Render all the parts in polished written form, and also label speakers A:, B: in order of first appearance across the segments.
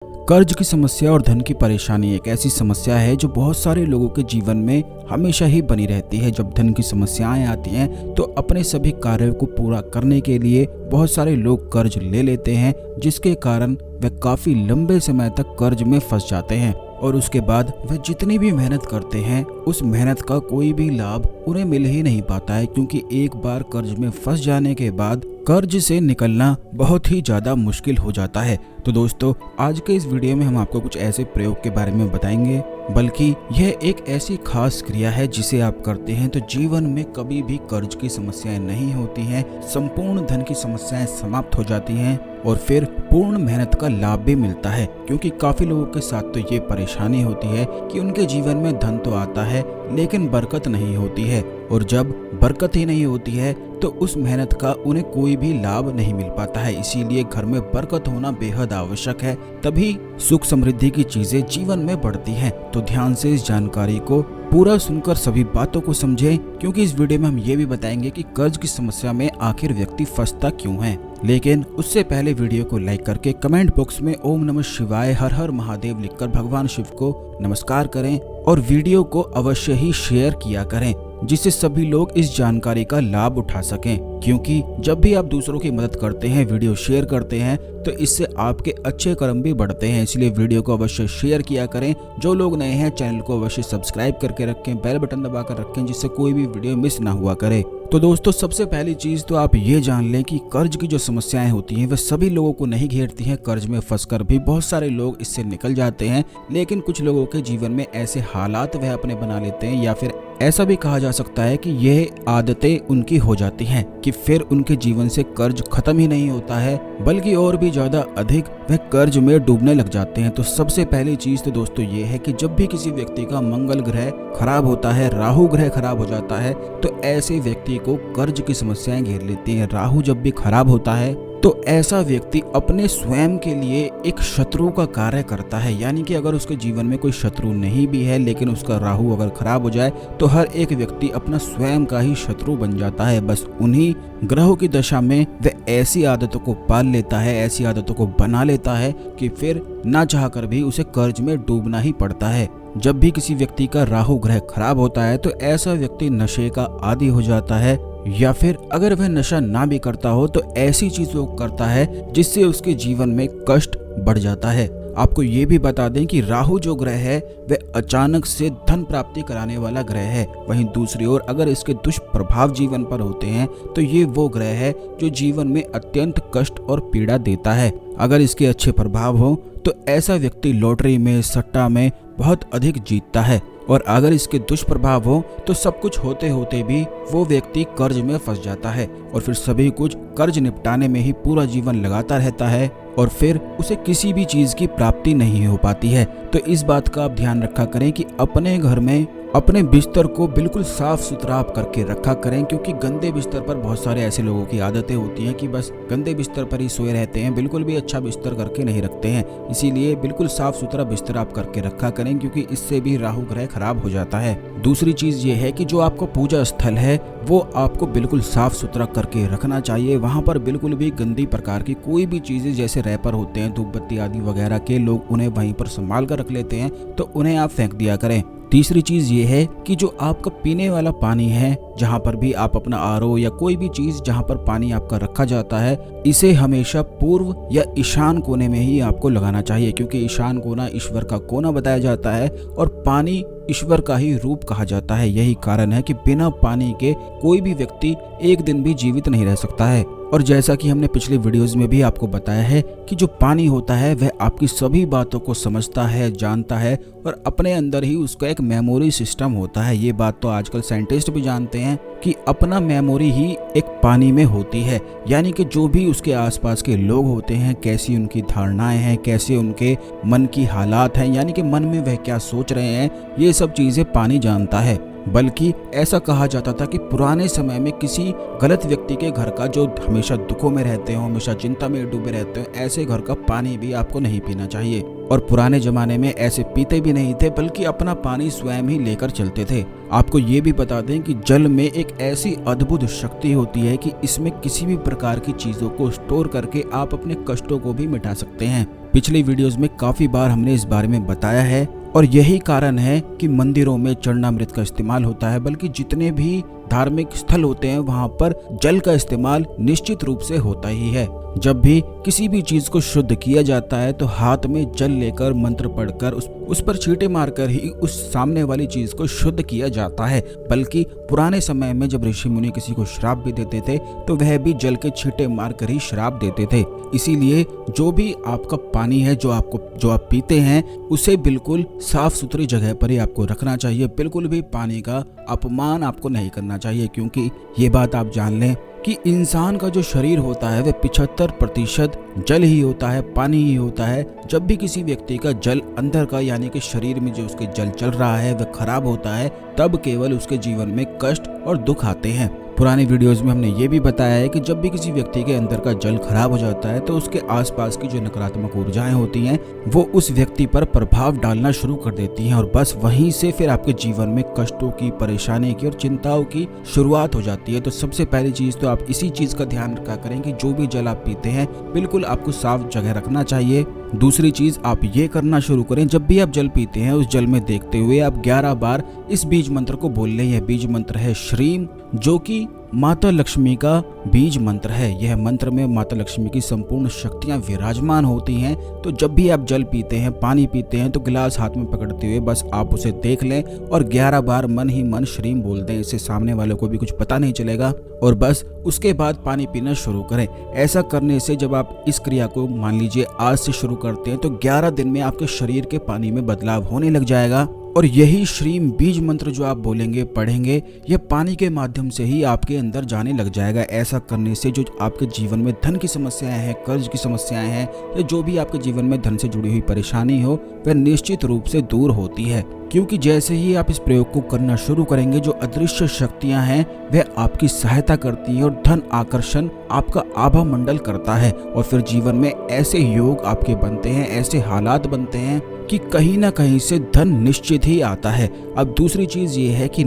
A: कर्ज की समस्या और धन की परेशानी एक ऐसी समस्या है जो बहुत सारे लोगों के जीवन में हमेशा ही बनी रहती है। जब धन की समस्याएं आती हैं तो अपने सभी कार्यों को पूरा करने के लिए बहुत सारे लोग कर्ज ले लेते हैं, जिसके कारण वे काफी लंबे समय तक कर्ज में फंस जाते हैं और उसके बाद वे जितनी भी मेहनत करते हैं उस मेहनत का कोई भी लाभ उन्हें मिल ही नहीं पाता है, क्योंकि एक बार कर्ज में फंस जाने के बाद कर्ज से निकलना बहुत ही ज्यादा मुश्किल हो जाता है। तो दोस्तों, आज के इस वीडियो में हम आपको कुछ ऐसे प्रयोग के बारे में बताएंगे, बल्कि यह एक ऐसी खास क्रिया है जिसे आप करते हैं तो जीवन में कभी भी कर्ज की समस्याएं नहीं होती हैं, संपूर्ण धन की समस्याएं समाप्त हो जाती हैं और फिर पूर्ण मेहनत का लाभ भी मिलता है। क्योंकि काफी लोगों के साथ तो ये परेशानी होती है कि उनके जीवन में धन तो आता है लेकिन बरकत नहीं होती है, और जब बरकत ही नहीं होती है तो उस मेहनत का उन्हें कोई भी लाभ नहीं मिल पाता है। इसीलिए घर में बरकत होना बेहद आवश्यक है, तभी सुख समृद्धि की चीजें जीवन में बढ़ती हैं। तो ध्यान से इस जानकारी को पूरा सुनकर सभी बातों को समझें, क्योंकि इस वीडियो में हम ये भी बताएंगे कि कर्ज की समस्या में आखिर व्यक्ति फंसता क्यों है। लेकिन उससे पहले वीडियो को लाइक करके कमेंट बॉक्स में ओम नमः शिवाय हर हर महादेव लिखकर भगवान शिव को नमस्कार करें और वीडियो को अवश्य ही शेयर किया करें, जिससे सभी लोग इस जानकारी का लाभ उठा सकें। क्योंकि जब भी आप दूसरों की मदद करते हैं, वीडियो शेयर करते हैं, तो इससे आपके अच्छे कर्म भी बढ़ते हैं। इसलिए वीडियो को अवश्य शेयर किया करें। जो लोग नए हैं चैनल को अवश्य सब्सक्राइब करके रखें, बेल बटन दबाकर रखें, जिससे कोई भी वीडियो मिस ना हुआ करे। तो दोस्तों, सबसे पहली चीज तो आप ये जान लें कि कर्ज की जो समस्याएं होती हैं वह सभी लोगों को नहीं घेरती हैं। कर्ज में फंसकर भी बहुत सारे लोग इससे निकल जाते हैं, लेकिन कुछ लोगों के जीवन में ऐसे हालात वह अपने बना लेते हैं, या फिर ऐसा भी कहा जा सकता है कि यह आदतें उनकी हो जाती हैं कि फिर उनके जीवन से कर्ज खत्म ही नहीं होता है, बल्कि और भी ज्यादा अधिक वह कर्ज में डूबने लग जाते हैं। तो सबसे पहली चीज तो दोस्तों ये है कि जब भी किसी व्यक्ति का मंगल ग्रह खराब होता है, राहु ग्रह खराब हो जाता है, तो ऐसे व्यक्ति को कर्ज की समस्याएं घेर लेती हैं। राहु जब भी खराब होता है तो ऐसा व्यक्ति अपने स्वयं के लिए एक शत्रु का कार्य करता है। यानी कि अगर उसके जीवन में कोई शत्रु नहीं भी है, लेकिन उसका राहु अगर खराब हो जाए तो हर एक व्यक्ति अपना स्वयं का ही शत्रु बन जाता है। बस उन्हीं ग्रहों की दशा में वह ऐसी आदतों को पाल लेता है, ऐसी आदतों को बना लेता है कि फिर ना चाहकर भी उसे कर्ज में डूबना ही पड़ता है। जब भी किसी व्यक्ति का राहु ग्रह खराब होता है तो ऐसा व्यक्ति नशे का आदी हो जाता है, या फिर अगर वह नशा ना भी करता हो तो ऐसी चीजों को करता है जिससे उसके जीवन में कष्ट बढ़ जाता है। आपको ये भी बता दें कि राहु जो ग्रह है वह अचानक से धन प्राप्ति कराने वाला ग्रह है। वहीं दूसरी ओर अगर इसके दुष्प्रभाव जीवन पर होते हैं तो ये वो ग्रह है जो जीवन में अत्यंत कष्ट और पीड़ा देता है। अगर इसके अच्छे प्रभाव हो तो ऐसा व्यक्ति लॉटरी में, सट्टा में बहुत अधिक जीतता है, और अगर इसके दुष्प्रभाव हो तो सब कुछ होते होते भी वो व्यक्ति कर्ज में फंस जाता है और फिर सभी कुछ कर्ज निपटाने में ही पूरा जीवन लगाता रहता है और फिर उसे किसी भी चीज की प्राप्ति नहीं हो पाती है। तो इस बात का आप ध्यान रखा करें कि अपने घर में अपने बिस्तर को बिल्कुल साफ सुथरा आप करके रखा करें, क्योंकि गंदे बिस्तर पर बहुत सारे ऐसे लोगों की आदतें होती हैं कि बस गंदे बिस्तर पर ही सोए रहते हैं, बिल्कुल भी अच्छा बिस्तर करके नहीं रखते हैं। इसीलिए बिल्कुल साफ सुथरा बिस्तर आप करके रखा करें, क्योंकि इससे भी राहु ग्रह खराब हो जाता है। दूसरी चीज ये है कि जो आपका पूजा स्थल है वो आपको बिल्कुल साफ सुथरा करके रखना चाहिए। वहां पर बिल्कुल भी गंदी प्रकार की कोई भी चीजें, जैसे रैपर होते हैं, धूप बत्ती आदि वगैरह के, लोग उन्हें वहीं पर संभाल कर रख लेते हैं, तो उन्हें आप फेंक दिया करें। तीसरी चीज ये है कि जो आपका पीने वाला पानी है, जहाँ पर भी आप अपना आरओ या कोई भी चीज जहाँ पर पानी आपका रखा जाता है, इसे हमेशा पूर्व या ईशान कोने में ही आपको लगाना चाहिए, क्योंकि ईशान कोना ईश्वर का कोना बताया जाता है और पानी ईश्वर का ही रूप कहा जाता है। यही कारण है कि बिना पानी के कोई भी व्यक्ति एक दिन भी जीवित नहीं रह सकता है। और जैसा कि हमने पिछले वीडियोस में भी आपको बताया है कि जो पानी होता है वह आपकी सभी बातों को समझता है, जानता है, और अपने अंदर ही उसका एक मेमोरी सिस्टम होता है। ये बात तो आजकल साइंटिस्ट भी जानते हैं कि अपना मेमोरी ही एक पानी में होती है। यानी कि जो भी उसके आसपास के लोग होते हैं, कैसी उनकी धारणाएं हैं, कैसे उनके मन की हालात हैं, यानी कि मन में वह क्या सोच रहे हैं, ये सब चीजें पानी जानता है। बल्कि ऐसा कहा जाता था कि पुराने समय में किसी गलत व्यक्ति के घर का, जो हमेशा दुखों में रहते हो, हमेशा चिंता में डूबे रहते हो, ऐसे घर का पानी भी आपको नहीं पीना चाहिए। और पुराने जमाने में ऐसे पीते भी नहीं थे, बल्कि अपना पानी स्वयं ही लेकर चलते थे। आपको ये भी बता दें कि जल में एक ऐसी अद्भुत शक्ति होती है कि इसमें किसी भी प्रकार की चीजों को स्टोर करके आप अपने कष्टों को भी मिटा सकते हैं। पिछली वीडियोस में काफी बार हमने इस बारे में बताया है और यही कारण है कि मंदिरों में चरणामृत का इस्तेमाल होता है, बल्कि जितने भी धार्मिक स्थल होते हैं वहाँ पर जल का इस्तेमाल निश्चित रूप से होता ही है। जब भी किसी भी चीज को शुद्ध किया जाता है तो हाथ में जल लेकर मंत्र पढ़कर उस पर छींटे मारकर ही उस सामने वाली चीज को शुद्ध किया जाता है। बल्कि पुराने समय में जब ऋषि मुनि किसी को श्राप भी देते थे तो वह भी जल के छींटे मारकर ही श्राप देते थे। इसीलिए जो भी आपका पानी है जो आप पीते हैं उसे बिल्कुल साफ सुथरी जगह पर ही आपको रखना चाहिए। बिल्कुल भी पानी का अपमान आपको नहीं करना चाहिए, क्योंकि ये बात आप जान लें कि इंसान का जो शरीर होता है वह 75% जल ही होता है, पानी ही होता है। जब भी किसी व्यक्ति का जल अंदर का यानी कि शरीर में जो उसके जल चल रहा है वह खराब होता है, तब केवल उसके जीवन में कष्ट और दुख आते हैं। पुरानी वीडियोस में हमने ये भी बताया है कि जब भी किसी व्यक्ति के अंदर का जल खराब हो जाता है तो उसके आसपास की जो नकारात्मक ऊर्जाएं होती हैं वो उस व्यक्ति पर प्रभाव डालना शुरू कर देती हैं और बस वहीं से फिर आपके जीवन में कष्टों की, परेशानी की और चिंताओं की शुरुआत हो जाती है। तो सबसे पहली चीज तो आप इसी चीज का ध्यान रखा करें कि जो भी जल आप पीते हैं बिल्कुल आपको साफ जगह रखना चाहिए। दूसरी चीज आप ये करना शुरू करें, जब भी आप जल पीते हैं उस जल में देखते हुए आप 11 बार इस बीज मंत्र को बोल लें। यह बीज मंत्र है श्रीम, जो कि माता लक्ष्मी का बीज मंत्र है। यह मंत्र में माता लक्ष्मी की संपूर्ण शक्तियां विराजमान होती हैं। तो जब भी आप जल पीते हैं, पानी पीते हैं तो गिलास हाथ में पकड़ते हुए बस आप उसे देख लें और 11 बार मन ही मन श्रीम बोल दें। इससे सामने वाले को भी कुछ पता नहीं चलेगा और बस उसके बाद पानी पीना शुरू करें। ऐसा करने से जब आप इस क्रिया को मान लीजिए आज से शुरू करते हैं तो 11 दिन में आपके शरीर के पानी में बदलाव होने लग जाएगा। और यही श्रीम बीज मंत्र जो आप बोलेंगे, पढ़ेंगे, यह पानी के माध्यम से ही आपके अंदर जाने लग जाएगा। ऐसा करने से जो आपके जीवन में धन की समस्याएं हैं, कर्ज की समस्याएं हैं या जो भी आपके जीवन में धन से जुड़ी हुई परेशानी हो वह निश्चित रूप से दूर होती है। क्योंकि जैसे ही आप इस प्रयोग को करना शुरू करेंगे जो अदृश्य शक्तियां हैं वह आपकी सहायता करती हैं और धन आकर्षण आपका आभा मंडल करता है और फिर जीवन में ऐसे योग आपके बनते हैं, ऐसे हालात बनते हैं कि कहीं ना कहीं से धन निश्चित ही आता है। अब दूसरी चीज ये है कि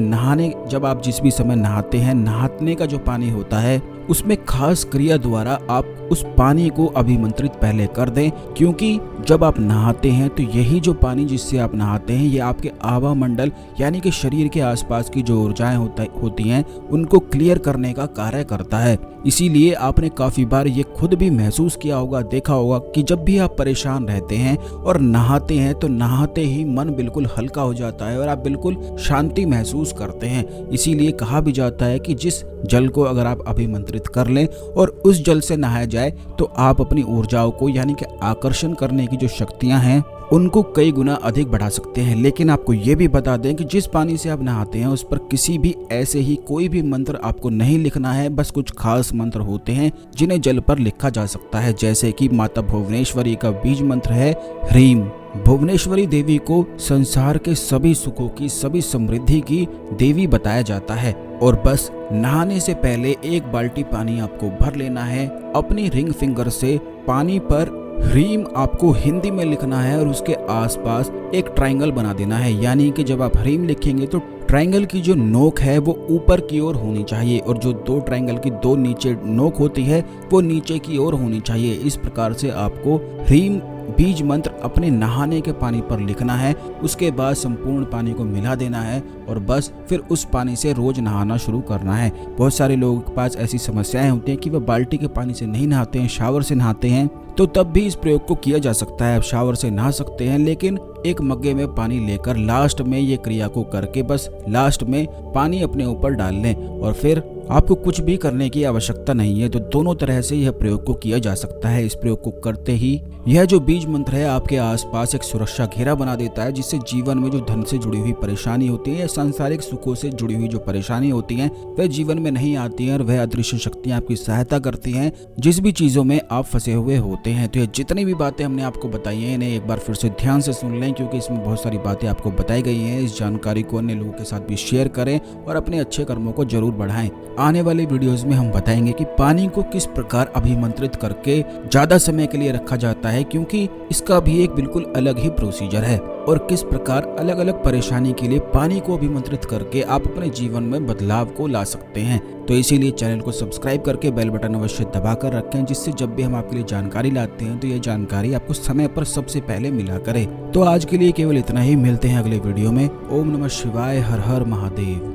A: जब आप जिस भी समय नहाते हैं, नहाने का जो पानी होता है उसमें खास क्रिया द्वारा आप उस पानी को अभिमंत्रित पहले कर दें, क्योंकि जब आप नहाते हैं तो यही जो पानी जिससे आप नहाते हैं ये आपके आभा मंडल यानी कि शरीर के आसपास की जो ऊर्जाएं होती हैं उनको क्लियर करने का कार्य करता है। इसीलिए आपने काफी बार ये खुद भी महसूस किया होगा, देखा होगा कि जब भी आप परेशान रहते हैं और नहाते हैं तो नहाते ही मन बिल्कुल हल्का हो जाता है और आप बिल्कुल शांति महसूस करते हैं। इसीलिए कहा भी जाता है कि जिस जल को अगर आप अभिमंत्रित कर लें और उस जल से नहाया जाए तो आप अपनी ऊर्जाओं को यानी कि आकर्षण करने की जो शक्तियां हैं उनको कई गुना अधिक बढ़ा सकते हैं। लेकिन आपको ये भी बता दें कि जिस पानी से आप नहाते हैं उस पर किसी भी ऐसे ही कोई भी मंत्र आपको नहीं लिखना है। बस कुछ खास मंत्र होते हैं जिन्हें जल पर लिखा जा सकता है, जैसे कि माता भुवनेश्वरी का बीज मंत्र है ह्रीम। भुवनेश्वरी देवी को संसार के सभी सुखों की, सभी समृद्धि की देवी बताया जाता है। और बस नहाने से पहले 1 बाल्टी पानी आपको भर लेना है। अपनी रिंग फिंगर से पानी पर ह्रीम आपको हिंदी में लिखना है और उसके आसपास एक ट्रायंगल बना देना है। यानी कि जब आप ह्रीम लिखेंगे तो ट्रायंगल की जो नोक है वो ऊपर की ओर होनी चाहिए और जो 2 ट्रायंगल की 2 नीचे नोक होती है वो नीचे की ओर होनी चाहिए। इस प्रकार से आपको ह्रीम बीज मंत्र अपने नहाने के पानी पर लिखना है। उसके बाद संपूर्ण पानी को मिला देना है और बस फिर उस पानी से रोज नहाना शुरू करना है। बहुत सारे लोगों के पास ऐसी समस्याएं होती हैं कि वह बाल्टी के पानी से नहीं नहाते हैं, शावर से नहाते हैं, तो तब भी इस प्रयोग को किया जा सकता है। आप शावर से नहा सकते हैं, लेकिन एक मग्गे में पानी लेकर लास्ट में ये क्रिया को करके बस लास्ट में पानी अपने ऊपर डाल लें और फिर आपको कुछ भी करने की आवश्यकता नहीं है। तो दोनों तरह से यह प्रयोग को किया जा सकता है। इस प्रयोग को करते ही यह जो बीज मंत्र है आपके आसपास एक सुरक्षा घेरा बना देता है, जिससे जीवन में जो धन से जुड़ी हुई परेशानी होती है या सांसारिक सुखों से जुड़ी हुई जो परेशानी होती है वह जीवन में नहीं आती है और वह अदृश्य शक्तियां आपकी सहायता करती हैं जिस भी चीजों में आप फंसे हुए होते हैं। तो ये जितनी भी बातें हमने आपको बताई हैं इन्हें एक बार फिर से ध्यान से सुन लें, क्योंकि इसमें बहुत सारी बातें आपको बताई गई हैं। इस जानकारी को अन्य लोगों के साथ भी शेयर करें और अपने अच्छे कर्मों को जरूर बढ़ाएं। आने वाले वीडियोस में हम बताएंगे कि पानी को किस प्रकार अभिमंत्रित करके ज्यादा समय के लिए रखा जाता है, क्योंकि इसका भी एक बिल्कुल अलग ही प्रोसीजर है, और किस प्रकार अलग अलग परेशानी के लिए पानी को अभिमंत्रित करके आप अपने जीवन में बदलाव को ला सकते हैं। तो इसीलिए चैनल को सब्सक्राइब करके बेल बटन अवश्य दबा कर रखें, जिससे जब भी हम आपके लिए जानकारी लाते हैं तो यह जानकारी आपको समय पर सबसे पहले मिला करे। तो आज के लिए केवल इतना ही, मिलते हैं अगले वीडियो में। ओम नमः शिवाय, हर हर महादेव।